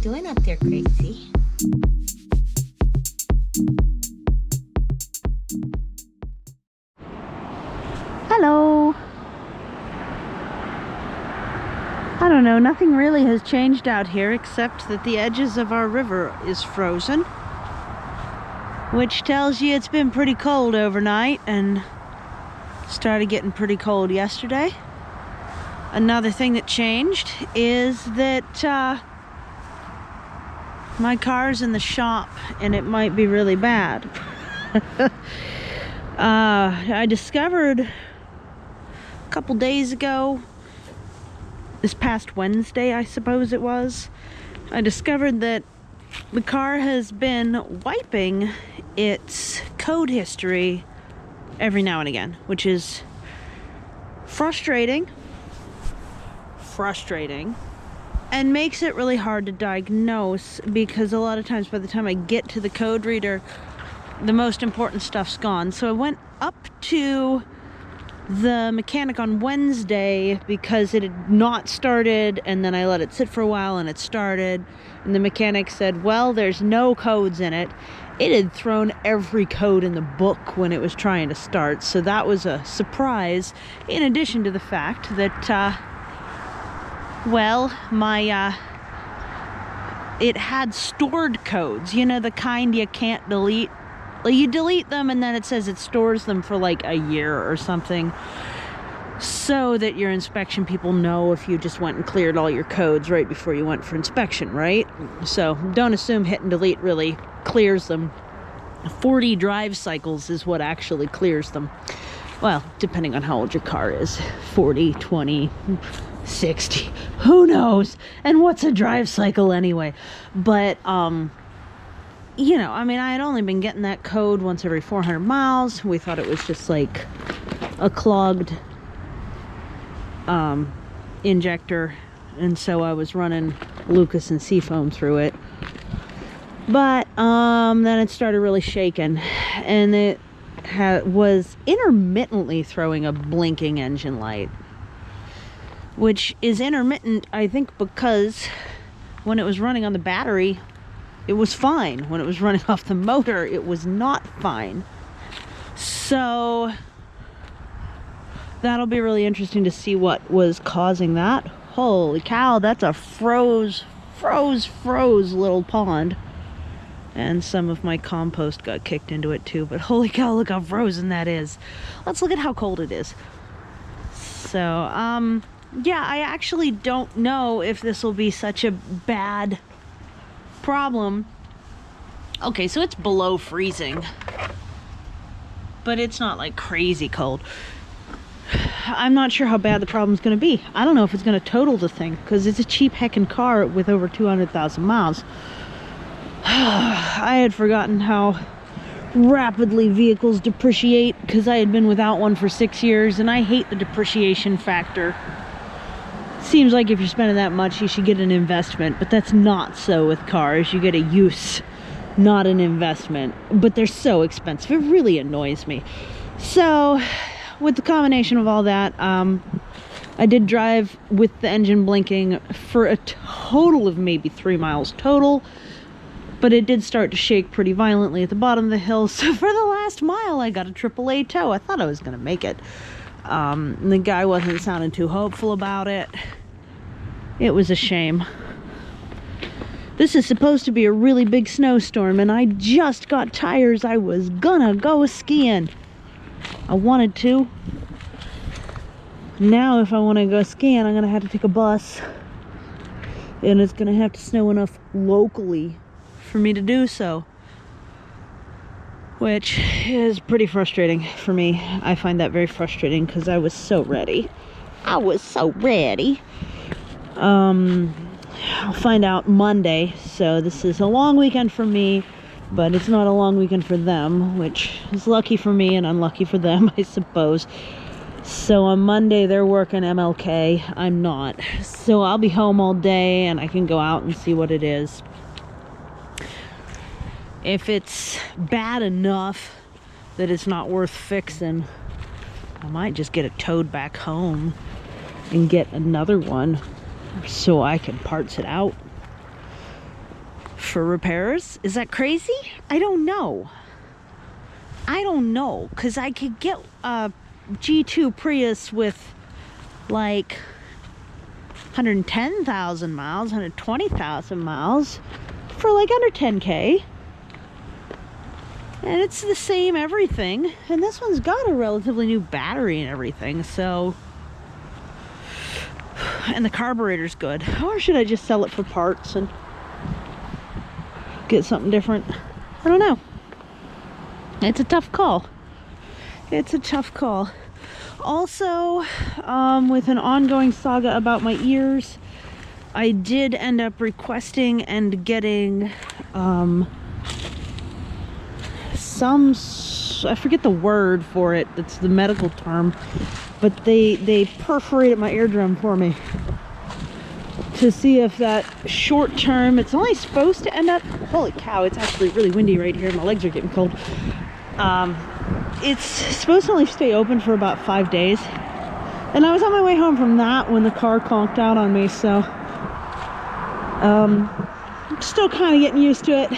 doing up there, crazy? Hello. I don't know, nothing really has changed out here except that the edges of our river is frozen, which tells you it's been pretty cold overnight and started getting pretty cold yesterday. Another thing that changed is that my car's in the shop and it might be really bad. I discovered a couple days ago, this past Wednesday I suppose it was, I discovered that the car has been wiping its code history every now and again, which is frustrating and makes it really hard to diagnose, because a lot of times by the time I get to the code reader, the most important stuff's gone. So I went up to the mechanic on Wednesday because it had not started, and then I let it sit for a while and it started, and the mechanic said, well, there's no codes in it. It had thrown every code in the book when it was trying to start, so that was a surprise, in addition to the fact that well, it had stored codes, you know, the kind you can't delete. Like, you delete them and then it says it stores them for like a year or something, so that your inspection people know if you just went and cleared all your codes right before you went for inspection, right? So don't assume hit and delete really clears them. 40 drive cycles is what actually clears them. Well, depending on how old your car is. 40, 20, 60, who knows? And what's a drive cycle anyway? But you know, I mean, I had only been getting that code once every 400 miles. We thought it was just like a clogged injector, and so I was running Lucas and Seafoam through it. But then it started really shaking, and it was intermittently throwing a blinking engine light, which is intermittent, I think, because when it was running on the battery, it was fine. When it was running off the motor, it was not fine. So that'll be really interesting to see what was causing that. Holy cow, that's a froze little pond. And some of my compost got kicked into it too, but holy cow, look how frozen that is. Let's look at how cold it is. So, yeah, I actually don't know if this will be such a bad problem. Okay, so it's below freezing, but it's not like crazy cold. I'm not sure how bad the problem's gonna be. I don't know if it's gonna total the thing, because it's a cheap heckin' car with over 200,000 miles. I had forgotten how rapidly vehicles depreciate, because I had been without one for 6 years, and I hate the depreciation factor. Seems like if you're spending that much, you should get an investment, but that's not so with cars. You get a use, not an investment. But they're so expensive, it really annoys me. So with the combination of all that, I did drive with the engine blinking for a total of maybe 3 miles total, but it did start to shake pretty violently at the bottom of the hill. So for the last mile, I got a AAA tow. I thought I was gonna make it. The guy wasn't sounding too hopeful about it. It was a shame. This is supposed to be a really big snowstorm, and I just got tires. I was gonna go skiing. I wanted to. Now if I want to go skiing, I'm gonna have to take a bus, and it's gonna have to snow enough locally for me to do so, which is pretty frustrating for me. I find that very frustrating because I was so ready. I'll find out Monday. So this is a long weekend for me, but it's not a long weekend for them, which is lucky for me and unlucky for them, I suppose. So on Monday they're working MLK, I'm not. So I'll be home all day and I can go out and see what it is. If it's bad enough that it's not worth fixing, I might just get it towed back home and get another one so I can parts it out. for repairs. Is that crazy? I don't know. I don't know, because I could get a G2 Prius with like 110,000 miles, 120,000 miles for like under 10K. And it's the same everything. And this one's got a relatively new battery and everything, so... And the carburetor's good. Or should I just sell it for parts and get something different? I don't know. It's a tough call. It's a tough call. Also, with an ongoing saga about my ears, I did end up requesting and getting I forget the word for it, that's the medical term, but they perforated my eardrum for me to see if that short term, it's only supposed to end up, holy cow, it's actually really windy right here, my legs are getting cold. It's supposed to only stay open for about 5 days, and I was on my way home from that when the car conked out on me, so I'm still kind of getting used to it.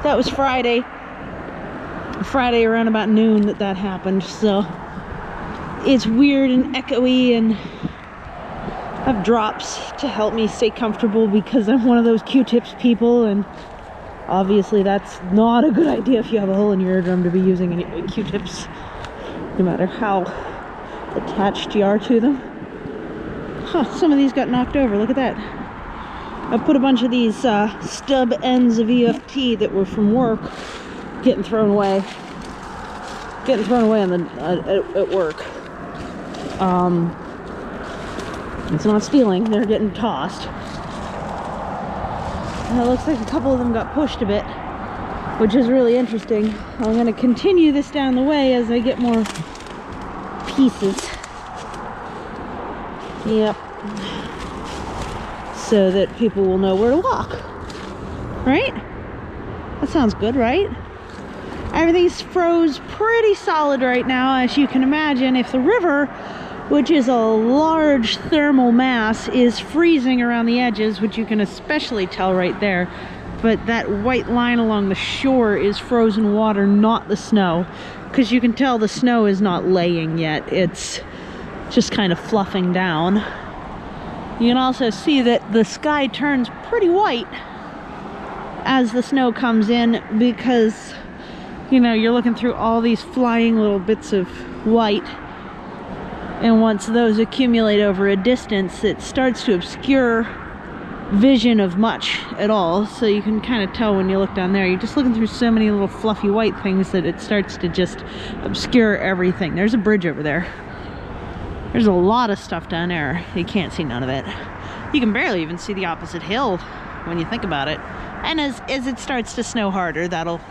That was Friday around about noon that happened, so it's weird and echoey, and I have drops to help me stay comfortable because I'm one of those Q-tips people, and obviously that's not a good idea if you have a hole in your eardrum to be using any Q-tips, no matter how attached you are to them. Huh, some of these got knocked over, look at that. I put a bunch of these stub ends of EFT that were from work getting thrown away on the at work. It's not stealing, they're getting tossed. And it looks like a couple of them got pushed a bit, which is really interesting. I'm going to continue this down the way as I get more pieces. Yep. So that people will know where to walk. Right? That sounds good, right? Everything's froze pretty solid right now, as you can imagine. If the river, which is a large thermal mass, is freezing around the edges, which you can especially tell right there, but that white line along the shore is frozen water, not the snow, because you can tell the snow is not laying yet. It's just kind of fluffing down. You can also see that the sky turns pretty white as the snow comes in, because, you know, you're looking through all these flying little bits of white, and once those accumulate over a distance, it starts to obscure vision of much at all. So you can kind of tell when you look down there, you're just looking through so many little fluffy white things that it starts to just obscure everything. There's a bridge over there. There's a lot of stuff down there. You can't see none of it. You can barely even see the opposite hill when you think about it. And as it starts to snow harder, that'll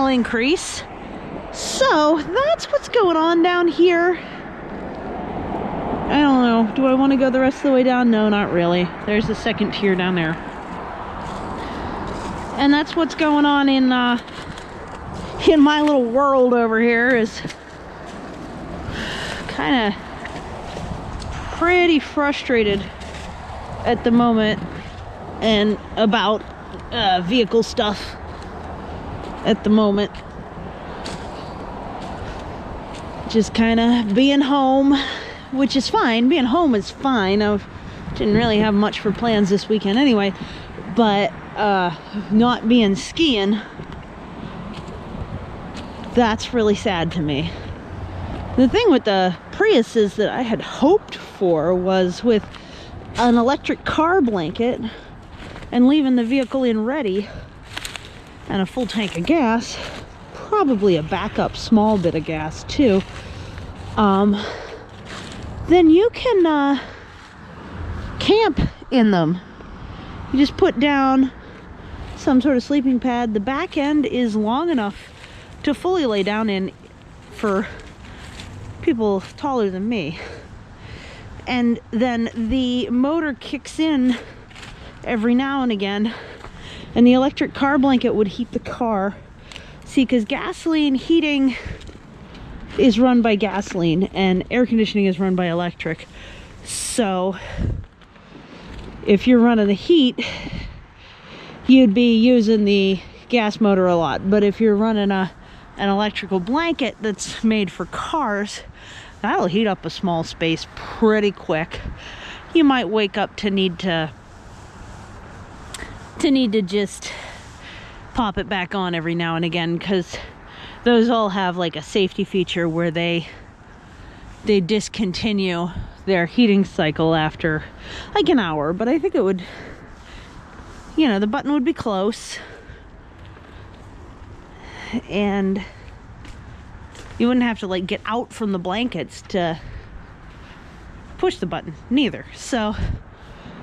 increase. So that's what's going on down here. I don't know. Do I want to go the rest of the way down? No, not really. There's the second tier down there. And that's what's going on in my little world over here. Is kind of pretty frustrated at the moment and about vehicle stuff at the moment. Just kind of being home, which is fine. Being home is fine. I didn't really have much for plans this weekend anyway, but not being skiing, that's really sad to me. The thing with the Priuses that I had hoped for was with an electric car blanket and leaving the vehicle in ready and a full tank of gas, probably a backup small bit of gas too, then you can camp in them. You just put down some sort of sleeping pad. The back end is long enough to fully lay down in for people taller than me, and then the motor kicks in every now and again, and the electric car blanket would heat the car. See, because gasoline heating is run by gasoline and air conditioning is run by electric. So if you're running the heat, you'd be using the gas motor a lot. But if you're running an electrical blanket that's made for cars, that'll heat up a small space pretty quick. You might wake up to need to just pop it back on every now and again, because those all have like a safety feature where they discontinue their heating cycle after like an hour. But I think it would, you know, the button would be close and you wouldn't have to like get out from the blankets to push the button neither. So,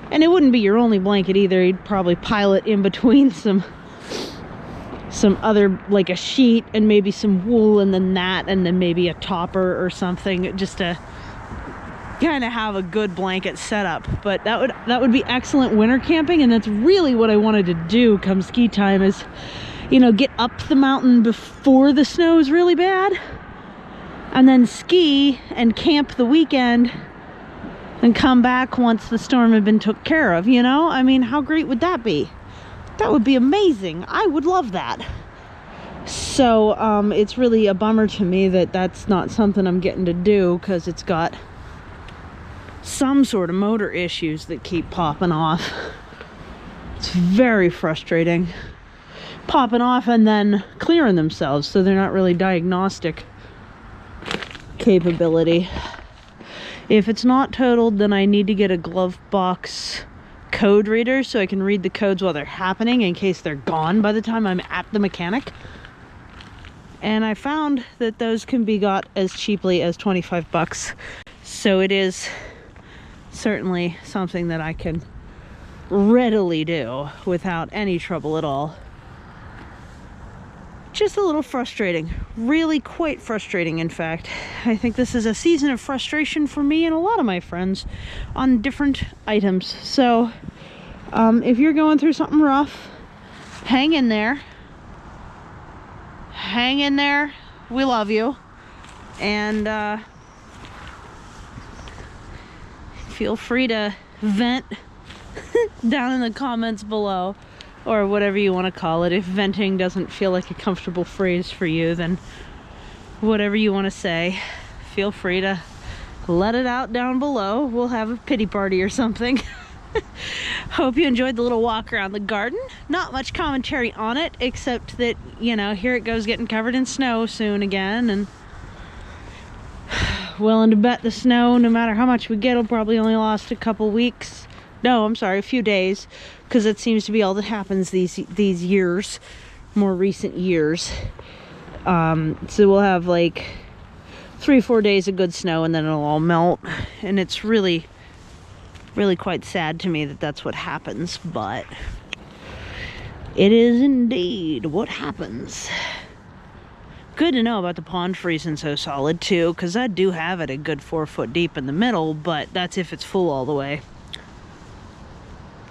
and it wouldn't be your only blanket either. You'd probably pile it in between some other, like a sheet and maybe some wool, and then that, and then maybe a topper or something, just to kind of have a good blanket setup. But that would be excellent winter camping, and that's really what I wanted to do come ski time, is, you know, get up the mountain before the snow is really bad, and then ski and camp the weekend and come back once the storm had been took care of, you know? I mean, how great would that be? That would be amazing. I would love that. So it's really a bummer to me that that's not something I'm getting to do, because it's got some sort of motor issues that keep popping off. It's very frustrating. Popping off and then clearing themselves, so they're not really diagnostic capability. If it's not totaled, then I need to get a glove box code reader so I can read the codes while they're happening, in case they're gone by the time I'm at the mechanic. And I found that those can be got as cheaply as 25 bucks. So it is certainly something that I can readily do without any trouble at all. Just a little frustrating, really quite frustrating, in fact. I think this is a season of frustration for me and a lot of my friends on different items. So if you're going through something rough, hang in there. Hang in there. We love you. And feel free to vent down in the comments below, or whatever you want to call it. If venting doesn't feel like a comfortable phrase for you, then whatever you want to say, feel free to let it out down below. We'll have a pity party or something. Hope you enjoyed the little walk around the garden. Not much commentary on it, except that, you know, here it goes getting covered in snow soon again, and willing to bet the snow, no matter how much we get, will probably only last a couple weeks. No, I'm sorry, a few days, because it seems to be all that happens these years, more recent years. So we'll have like 3-4 days of good snow, and then it'll all melt. And it's really, really quite sad to me that that's what happens, but it is indeed what happens. Good to know about the pond freezing so solid too, because I do have it a good 4 foot deep in the middle, but that's if it's full all the way.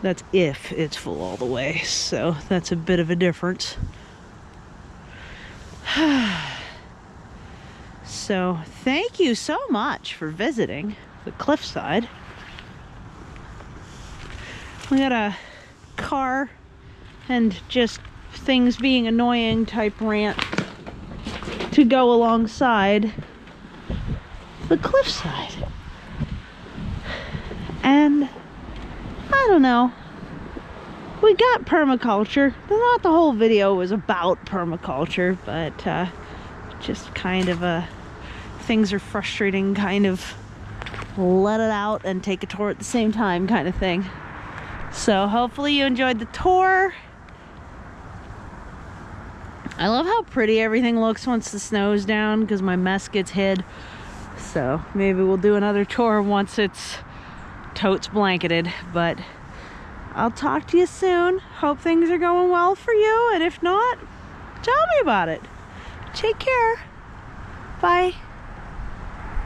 That's if it's full all the way, so that's a bit of a difference. So thank you so much for visiting the cliffside. We got a car and just things being annoying type rant to go alongside the cliffside. And I don't know, we got permaculture. Not the whole video was about permaculture, but just kind of a things are frustrating, kind of let it out and take a tour at the same time kind of thing. So hopefully you enjoyed the tour. I love how pretty everything looks once the snow's down, because my mess gets hid. So maybe we'll do another tour once it's totes blanketed, but I'll talk to you soon. Hope things are going well for you, and if not, tell me about it. Take care. Bye.